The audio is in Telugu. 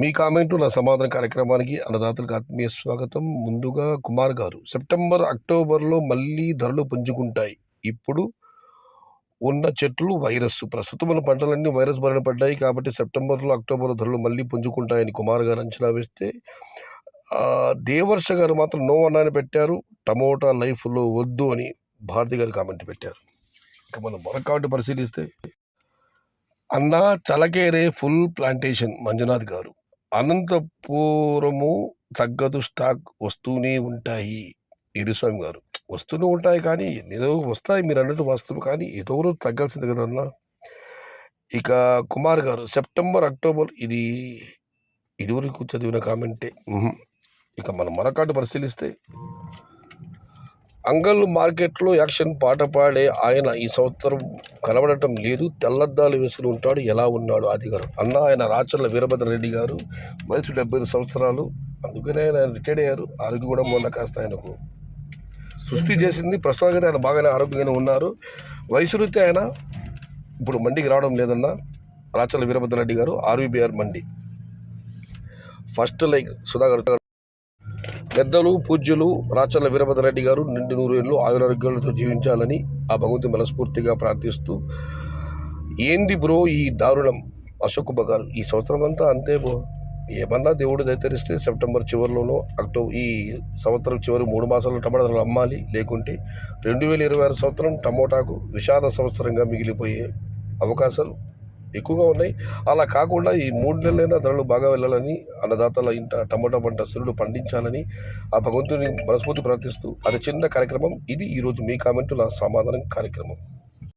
మీ కామెంటు నా సమాధాన కార్యక్రమానికి అన్నదాతలకు ఆత్మీయ స్వాగతం. ముందుగా కుమార్ గారు, సెప్టెంబర్ అక్టోబర్లో మళ్ళీ ధరలు పుంజుకుంటాయి. ఇప్పుడు ఉన్న చెట్లు వైరస్, ప్రస్తుతం ఉన్న పంటలన్నీ వైరస్ బారిన పడ్డాయి కాబట్టి సెప్టెంబర్లో అక్టోబర్లో ధరలు మళ్ళీ పుంజుకుంటాయని కుమార్ గారు అంచనా వేస్తే, దేవర్ష గారు మాత్రం నో అన్నాని పెట్టారు. టమోటా లైఫ్లో వద్దు అని భారతి గారు కామెంట్ పెట్టారు. ఇక మనం మరొక కామెంట్ పరిశీలిస్తే, అన్నా చలకేరే ఫుల్ ప్లాంటేషన్ మంజునాథ్ గారు, అనంతపురము తగ్గదు, స్టాక్ వస్తూనే ఉంటాయి. ఎరుస్వామి గారు, వస్తూనే ఉంటాయి కానీ ఏదో వస్తాయి మీరు అన్నట్టు వస్తువులు, కానీ ఏదో రోజు తగ్గాల్సింది కదన్నా. ఇక కుమార్ గారు, సెప్టెంబర్ అక్టోబర్ ఇది ఇదివరకు చదివిన కామెంటే. ఇక మనం మరొకటి పరిశీలిస్తే, అంగల్ మార్కెట్లో యాక్షన్ పాట పాడే ఆయన ఈ సంవత్సరం కనబడటం లేదు. తెల్లద్దాలు వేసుకుని ఉంటాడు, ఎలా ఉన్నాడు ఆది గారు. అన్న ఆయన రాచర్ల వీరభద్ర రెడ్డి గారు, వయసు 75 సంవత్సరాలు, అందుకనే ఆయన రిటైర్డ్ అయ్యారు. ఆరోగ్యం కూడా మొన్న కాస్త ఆయనకు సృష్టి చేసింది. ప్రస్తుతానికి ఆయన బాగానే ఆరోగ్యంగానే ఉన్నారు. వయసు రీత్యా ఆయన ఇప్పుడు మండికి రావడం లేదన్న. రాచర్ల వీరభద్ర రెడ్డి గారు, ఆర్వీబీఆర్ మండి. ఫస్ట్ లైక్ సుధాకర్, పెద్దలు పూజ్యులు రాచర్ల వీరభద్రరెడ్డి గారు నిండు 100 ఏళ్ళు ఆయురారోగ్యాలతో జీవించాలని ఆ భగవంతుని మనస్ఫూర్తిగా ప్రార్థిస్తూ, ఏంది బ్రో ఈ దారుణం అశోక్ గారు, ఈ సంవత్సరం అంతా అంతే బ్రో. ఏమన్నా దేవుడు దయతరిస్తే సెప్టెంబర్ చివరిలోనో అక్టోబర్ ఈ సంవత్సరం చివరి 3 మాసాల్లో టమాటాలు అమ్మాలి. లేకుంటే 2026 సంవత్సరం టమోటాకు విషాద సంవత్సరంగా మిగిలిపోయే అవకాశాలు ఎక్కువగా ఉన్నాయి. అలా కాకుండా ఈ 3 నెలలైనా ధరలు బాగా వెళ్ళాలని, అన్నదాతల ఇంట టమోటా పంట సిరులు పండించాలని ఆ భగవంతుని మనస్ఫూర్తి ప్రార్థిస్తూ, అది చిన్న కార్యక్రమం. ఇది ఈరోజు మీ కామెంటు నా సమాధానం కార్యక్రమం.